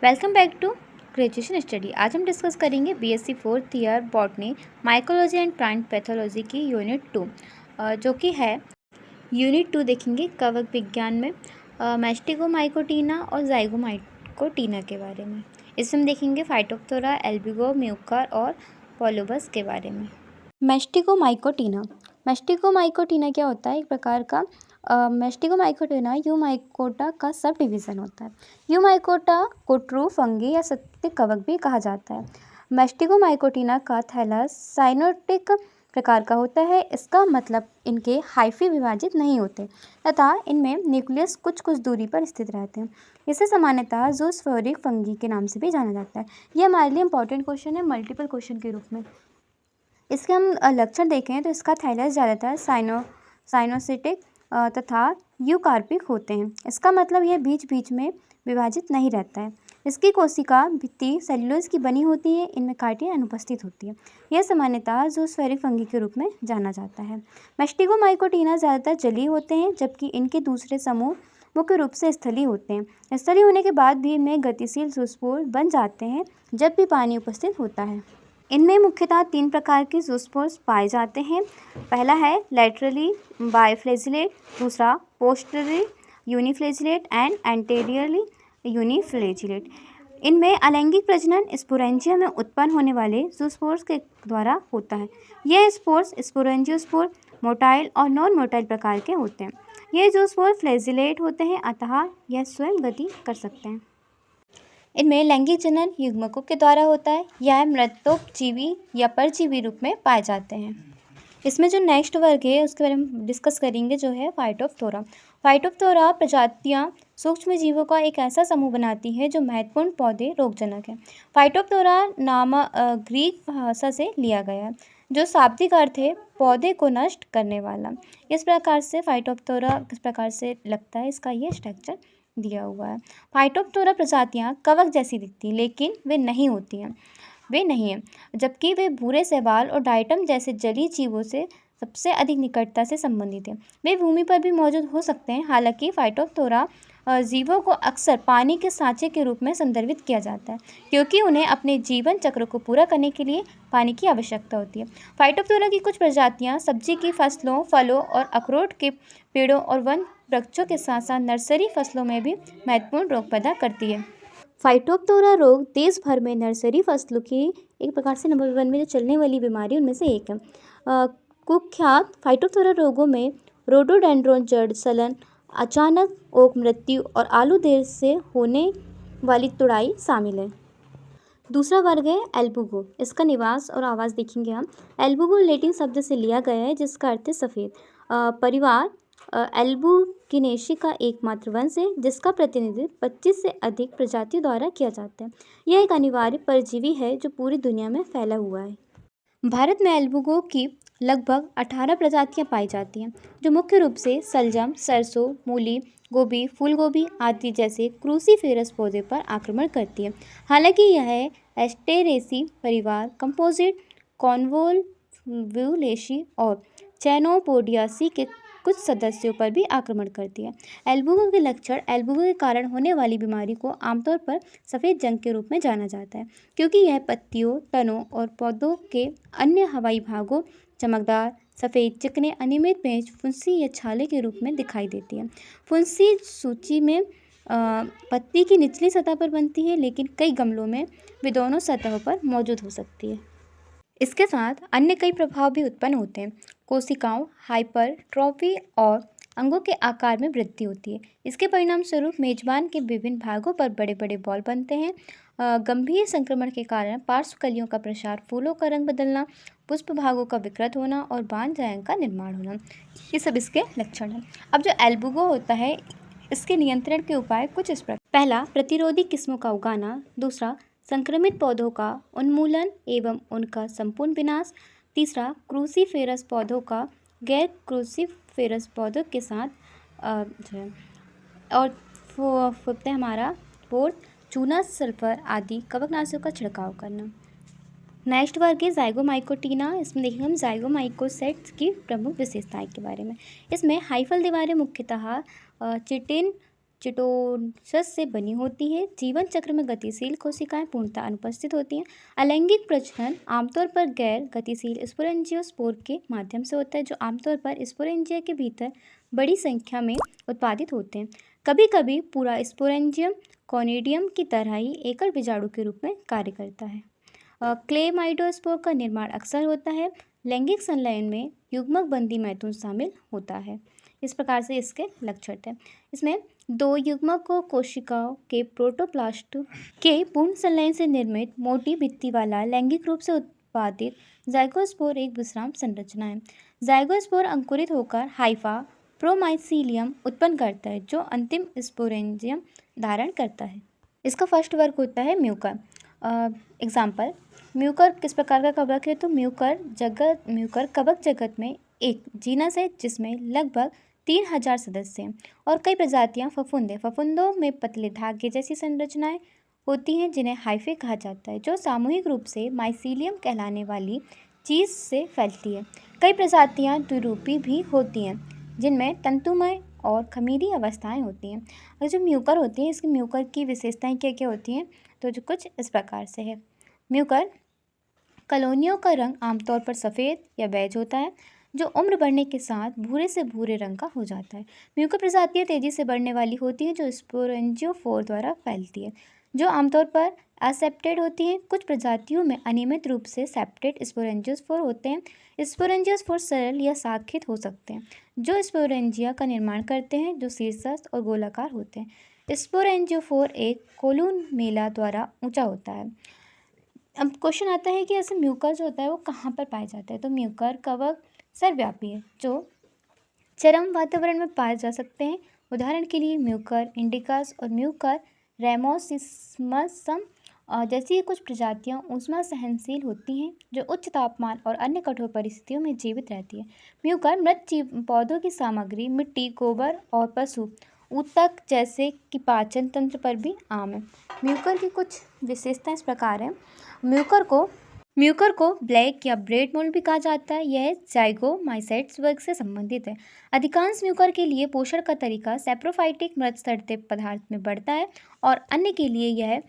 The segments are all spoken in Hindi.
Welcome back to graduation study. आज हम डिस्कस करेंगे BSc fourth year botany mycology and plant pathology की यूनिट 2 जो कि है यूनिट 2 देखेंगे कवक विज्ञान में मैस्टिगोमाइकोटीना और जाइगोमाइकोटीना के बारे में। इसमें हम देखेंगे फाइटोप्थोरा, एल्बुगो, म्यूकर और पोलोबस के बारे में। मैस्टिगोमाइकोटीना क्या होता है? एक प्रकार का मैस्टिगोमाइकोटीना यूमाइकोटा का सब डिवीज़न होता है। यूमाइकोटा को ट्रू फंगी या सत्य कवक भी कहा जाता है। मैस्टिगोमाइकोटीना का थैलस साइनोटिक प्रकार का होता है। इसका मतलब इनके हाइफी विभाजित नहीं होते तथा इनमें न्यूक्लियस कुछ कुछ दूरी पर स्थित रहते हैं। इसे सामान्यतः ज़ूस्पोरिक फंगी के नाम से भी जाना जाता है। यह हमारे लिए इंपॉर्टेंट क्वेश्चन है मल्टीपल क्वेश्चन के रूप में। इसके हम लक्षण देखें तो इसका थैलस ज़्यादातर साइनोसिटिक तथा यूकार्पिक होते हैं। इसका मतलब यह बीच बीच में विभाजित नहीं रहता है। इसकी कोशिका भित्ति सेल्यूलोज की बनी होती है। इनमें काइटिन अनुपस्थित होती है। यह सामान्यतः ज़ूस्पोरिक फंगी के रूप में जाना जाता है। मैस्टिगोमाइकोटीना ज़्यादातर जलीय होते हैं जबकि इनके दूसरे समूह मुख्य रूप से स्थलीय होते हैं। स्थलीय होने के बाद भी इनमें गतिशील ज़ूस्पोर बन जाते हैं जब भी पानी उपस्थित होता है। इनमें मुख्यतः 3 प्रकार के ज़ूस्पोर्स पाए जाते हैं। पहला है लैटरली बाइफ्लैजिलेट, दूसरा पोस्टरली यूनिफ्लैजिलेट एंड एंटेरियरली यूनिफ्लैजिलेट। इनमें अलैंगिक प्रजनन स्पोरेंजिया में उत्पन्न होने वाले ज़ूस्पोर्स के द्वारा होता है। यह स्पोर्स स्पोरेंजियोस्पोर मोटाइल और नॉन मोटाइल प्रकार के होते हैं। ये ज़ूस्पोर फ्लैजिलेट होते हैं अतः यह स्वयं गति कर सकते हैं। इनमें लैंगिक जनन युग्मकों के द्वारा होता है। यह मृतोपजीवी या परजीवी रूप में पाए जाते हैं। इसमें जो नेक्स्ट वर्ग है उसके बारे में डिस्कस करेंगे जो है फाइटोप्थोरा। फाइटोप्थोरा प्रजातियां सूक्ष्म जीवों का एक ऐसा समूह बनाती है जो महत्वपूर्ण पौधे रोगजनक है। फाइटोप्थोरा नाम ग्रीक भाषा से लिया गया है जो शाब्दिक अर्थ है पौधे को नष्ट करने वाला। इस प्रकार से फाइटोप्थोरा किस प्रकार से लगता है इसका ये स्ट्रक्चर दिया हुआ है। फाइटोप्थोरा प्रजातियां कवक जैसी दिखती हैं लेकिन वे नहीं हैं जबकि वे भूरे शैवाल और डाइटम जैसे जलीय जीवों से सबसे अधिक निकटता से संबंधित हैं। वे भूमि पर भी मौजूद हो सकते हैं। हालांकि फाइटोप्थोरा जीवों को अक्सर पानी के सांचे के रूप में संदर्भित किया जाता है क्योंकि उन्हें अपने जीवन चक्र को पूरा करने के लिए पानी की आवश्यकता होती है। फाइटोप्थोरा की कुछ प्रजातियां सब्जी की फसलों, फलों और अखरोट के पेड़ों और वन वृक्षों के साथ साथ नर्सरी फसलों में भी महत्वपूर्ण रोग पैदा करती है। फाइटोप्थोरा रोग देश भर में नर्सरी फसलों की एक प्रकार से नंबर 1 में जो चलने वाली बीमारी उनमें से एक है। कुख्यात फाइटोप्थोरा रोगों में रोडोडेंड्रोन जड़ सलन, अचानक ओक मृत्यु और आलू देर से होने वाली तुड़ाई शामिल है। दूसरा वर्ग है एल्बुगो। इसका निवास और आवास देखेंगे हम। एल्बुगो लैटिन शब्द से लिया गया है जिसका अर्थ है सफ़ेद। परिवार एल्बुगिनेसी का एकमात्र वंश है जिसका प्रतिनिधित्व 25 से अधिक प्रजातियों द्वारा किया जाता है। यह एक अनिवार्य परजीवी है जो पूरी दुनिया में फैला हुआ है। भारत में एल्बुगो की लगभग 18 प्रजातियां पाई जाती हैं जो मुख्य रूप से सलजम, सरसों, मूली, गोभी, फूलगोभी आदि जैसे क्रूसीफेरस पौधे पर आक्रमण करती है। हालांकि यह एस्टेरेसी परिवार कंपोजिट, कॉन्वोल्वुलेसी और चैनोपोडियासी के कुछ सदस्यों पर भी आक्रमण करती है। एल्बुगो के लक्षण एल्बुगो के कारण होने वाली बीमारी को आमतौर पर सफ़ेद जंग के रूप में जाना जाता है क्योंकि यह पत्तियों, तनों और पौधों के अन्य हवाई भागों चमकदार, सफ़ेद, चिकने, अनियमित पेच, फुंसी या छाले के रूप में दिखाई देती है। फुंसी सूची में पत्ती की निचली सतह पर बनती है लेकिन कई गमलों में वे दोनों सतहों पर मौजूद हो सकती है। इसके साथ अन्य कई प्रभाव भी उत्पन्न होते हैं। कोशिकाओं हाइपरट्रॉफी और अंगों के आकार में वृद्धि होती है। इसके परिणाम स्वरूप मेजबान के विभिन्न भागों पर बड़े बड़े बॉल बनते हैं। गंभीर संक्रमण के कारण पार्श्वकलियों का प्रसार, फूलों का रंग बदलना, पुष्प भागों का विकृत होना और बांझ का निर्माण होना, ये सब इसके लक्षण हैं। अब जो एल्बुगो होता है इसके नियंत्रण के उपाय कुछ इस प्रकार। पहला, प्रतिरोधी किस्मों का उगाना। दूसरा, संक्रमित पौधों का उन्मूलन एवं उनका संपूर्ण विनाश। तीसरा, क्रूसीफेरस पौधों का गैर क्रूसीफेरस पौधों के साथ जो है और फिफ्थ हमारा फोर्थ, चूना, सल्फर आदि कवकनाशकों का छिड़काव करना। नेक्स्ट वर्ग है जाइगोमाइकोटीना। इसमें देखेंगे हम जाइगोमाइकोसेट्स की प्रमुख विशेषताएं के बारे में। इसमें हाइफल दीवारें मुख्यतः चिटोसस से बनी होती है। जीवन चक्र में गतिशील कोशिकाएं पूर्णतः अनुपस्थित होती हैं। अलैंगिक प्रजनन आमतौर पर गैर गतिशील स्पोरेंजियोस्पोर के माध्यम से होता है, जो आमतौर पर स्पोरेंजिया के भीतर बड़ी संख्या में उत्पादित होते हैं। कभी कभी पूरा स्पोरेंजियम कॉनिडियम की तरह ही एकल बीजाणु के रूप में कार्य करता है। क्लेमाइडोस्पोर का निर्माण अक्सर होता है। लैंगिक संलयन में युग्मक बंदी मैथुन शामिल होता है। इस प्रकार से इसके लक्षण थे। इसमें दो युग्मक को कोशिकाओं के प्रोटोप्लास्ट के पूर्ण संलयन से निर्मित मोटी भित्ति वाला लैंगिक रूप से उत्पादित जाइगोस्पोर एक विश्राम संरचना है। जाइगोस्पोर अंकुरित होकर हाइफा प्रोमाइसीलियम उत्पन्न करता है, जो अंतिम स्पोरेंजियम धारण करता है। इसका फर्स्ट वर्ग होता है म्यूकर। एग्जाम्पल, म्यूकर किस प्रकार का कवक है? तो म्यूकर कवक जगत में एक जीनस है जिसमें लगभग 3000 सदस्य हैं और कई प्रजातियां फफूंदों में पतले धागे जैसी संरचनाएं होती हैं जिन्हें हाइफे कहा जाता है, जो सामूहिक रूप से माइसीलियम कहलाने वाली चीज़ से फैलती है। कई प्रजातियां द्विरूपी भी होती हैं जिनमें तंतुमय और खमीरी अवस्थाएं होती हैं। और जो म्यूकर होती हैं, इसकी म्यूकर की विशेषताएं क्या क्या होती हैं? तो जो कुछ इस प्रकार से है। म्यूकर कॉलोनियों का रंग आमतौर पर सफ़ेद या बेज होता है, जो उम्र बढ़ने के साथ भूरे से भूरे रंग का हो जाता है। म्यूकर प्रजातियाँ तेज़ी से बढ़ने वाली होती हैं जो स्पोरेंजियोफोर द्वारा फैलती है, जो आमतौर पर असेप्टेड होती हैं। कुछ प्रजातियों में अनियमित रूप से सेप्टेड स्पोरेंजियोस्पोर होते हैं। स्पोरेंजियोस्पोर सरल या शाखित हो सकते हैं, जो स्पोरेंजिया का निर्माण करते हैं, जो शीर्षस्थ और गोलाकार होते हैं। स्पोरेंजियोफोर एक कोलुमेला द्वारा ऊंचा होता है। अब क्वेश्चन आता है कि ऐसे म्यूकर जो होता है वो कहाँ पर पाया जाता है? तो म्यूकर कवक सर्वव्यापी है, जो चरम वातावरण में पाए जा सकते हैं। उदाहरण के लिए म्यूकर इंडिकस और म्यूकर रेमोसिस्मसम जैसी कुछ प्रजातियां ऊष्मा सहनशील होती हैं, जो उच्च तापमान और अन्य कठोर परिस्थितियों में जीवित रहती है। म्यूकर मृत पौधों की सामग्री, मिट्टी, गोबर और पशु ऊतक जैसे कि पाचन तंत्र पर भी आम है। म्यूकर की कुछ विशेषताएं इस प्रकार हैं। म्यूकर को ब्लैक या ब्रेड मोल्ड भी कहा जाता है। यह जाइगोमाइसेट्स वर्ग से संबंधित है। अधिकांश म्यूकर के लिए पोषण का तरीका सैप्रोफाइटिक मृत सड़ते पदार्थ में बढ़ता है और अन्य के लिए यह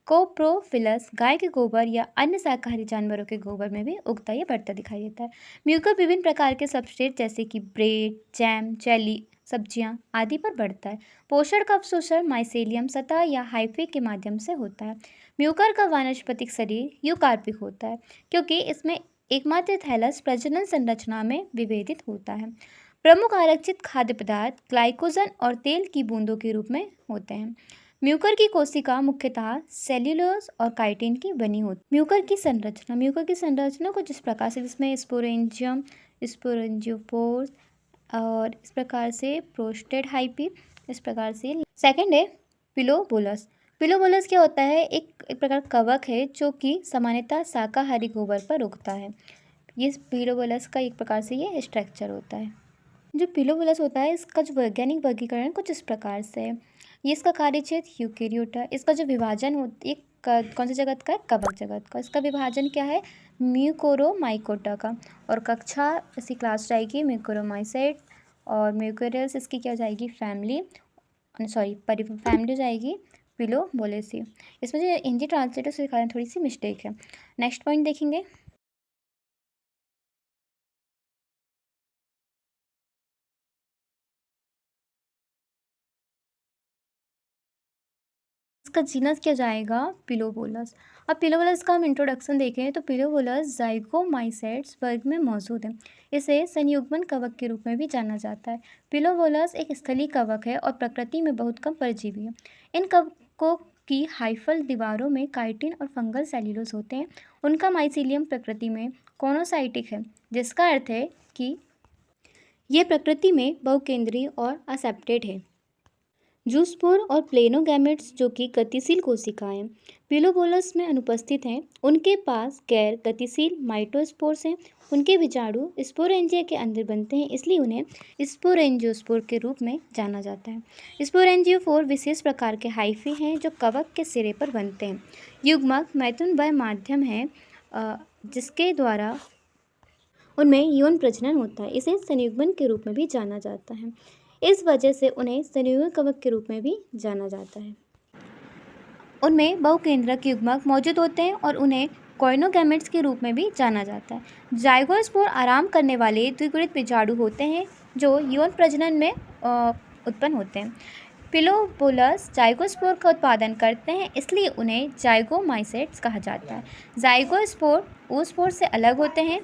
कोप्रोफिलस गाय के गोबर या अन्य शाकाहारी जानवरों के गोबर में भी उगता या बढ़ता दिखाई देता है। म्यूकर विभिन्न प्रकार के सबस्ट्रेट जैसे कि ब्रेड, जैम, जेली, सब्जियां आदि पर बढ़ता है। पोषण का अवशोषण माइसेलियम सतह या हाइफे के माध्यम से होता है। म्यूकर का वानस्पतिक शरीर यूकार्पिक होता है, क्योंकि इसमें एकमात्र थैलस प्रजनन संरचना में विभेदित होता है। प्रमुख आरक्षित खाद्य पदार्थ ग्लाइकोजन और तेल की बूंदों के रूप में होते हैं। म्यूकर की कोशिका मुख्यतः सेल्यूलोज और काइटिन की बनी होती है। म्यूकर की संरचना कुछ इस प्रकार से, जिसमें स्पोरेंजियम, स्पोरेंजियोपोर्स और इस प्रकार से प्रोस्टेट हाइपी, इस प्रकार से। सेकंड है पिलोबोलस। पिलोबोलस क्या होता है? एक प्रकार कवक है जो कि सामान्यतः शाकाहारी गोबर पर उगता है। ये पिलोबोलस का एक प्रकार से ये स्ट्रक्चर होता है। जो पिलोबोलस होता है, इसका जो वैज्ञानिक वर्गीकरण कुछ इस प्रकार से है। ये इसका कार्यक्षेत्र यूकेरियोट है। इसका जो विभाजन कौन से जगत का है? कवक जगत का। इसका विभाजन क्या है? म्यूकोरोमाइकोटा का। और कक्षा इसकी क्लास जाएगी म्यूकोरोमाइसेट, और म्यूकोरियल्स इसकी क्या जाएगी? फैमिली जाएगी पिलोबोलेसी। इसमें जो हिंदी ट्रांसलेटर से कारण थोड़ी सी मिस्टेक है। नेक्स्ट पॉइंट देखेंगे। इसका जीनस क्या जाएगा? पिलोबोलस। अब पिलोबोलस का हम इंट्रोडक्शन देखें तो पिलोबोलस जाइगोमाइसेट्स वर्ग में मौजूद है। इसे संयुग्मन कवक के रूप में भी जाना जाता है। पिलोबोलस एक स्थलीय कवक है और प्रकृति में बहुत कम परजीवी है। इन कवकों की हाइफल दीवारों में काइटिन और फंगल सेल्यूलोज होते हैं। उनका माइसीलियम प्रकृति में कोनोसाइटिक है, जिसका अर्थ है कि ये प्रकृति में बहुकेंद्रीय और असेप्टेड है। जूस्पोर और प्लेनोगैमेट्स, जो कि गतिशील कोशिकाएं पिलोबोलस में अनुपस्थित हैं, उनके पास गैर गतिशील माइटोस्पोर्स हैं। उनके बीजाणु स्पोरेंजिया के अंदर बनते हैं, इसलिए उन्हें स्पोरेंजियोस्पोर के रूप में जाना जाता है। स्पोरेंजियोफोर विशेष प्रकार के हाइफे हैं जो कवक के सिरे पर बनते हैं। युग्मक मैथुन वह माध्यम है जिसके द्वारा उनमें यौन प्रजनन होता है। इसे संयुग्मन के रूप में भी जाना जाता है। इस वजह से उन्हें संयुग्मी कवक के रूप में भी जाना जाता है। उनमें बहुकेंद्रक युग्मक मौजूद होते हैं और उन्हें कोइनोगैमेट्स के रूप में भी जाना जाता है। जाइगोस्पोर आराम करने वाले द्विगुणित बीजाणु होते हैं जो यौन प्रजनन में उत्पन्न होते हैं। फिलोबोलस जाइगोस्पोर का उत्पादन करते हैं, इसलिए उन्हें जाइगोमाइसेट्स कहा जाता है। जाइगोस्पोर oospore से अलग होते हैं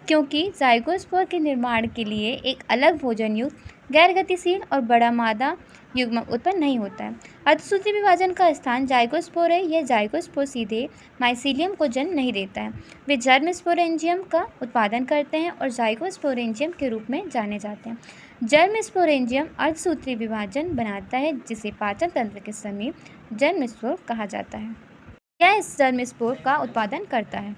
क्योंकि जाइगोस्पोर के निर्माण के लिए एक अलग भोजनयुक्त गैर गतिशील और बड़ा मादा युग्मक उत्पन्न नहीं होता है। अर्धसूत्री विभाजन का स्थान जाइगोस्पोर है। यह जाइगोस्पोर सीधे माइसीलियम को जन्म नहीं देता है। वे जर्म स्पोरेंजियम का उत्पादन करते हैं और जाइगोस्पोरेंजियम के रूप में जाने जाते हैं। जर्म स्पोरेंजियम अर्धसूत्री विभाजन बनाता है जिसे पाचन तंत्र के समीप जर्म स्पोर कहा जाता है। यह इस जर्म स्पोर का उत्पादन करता है।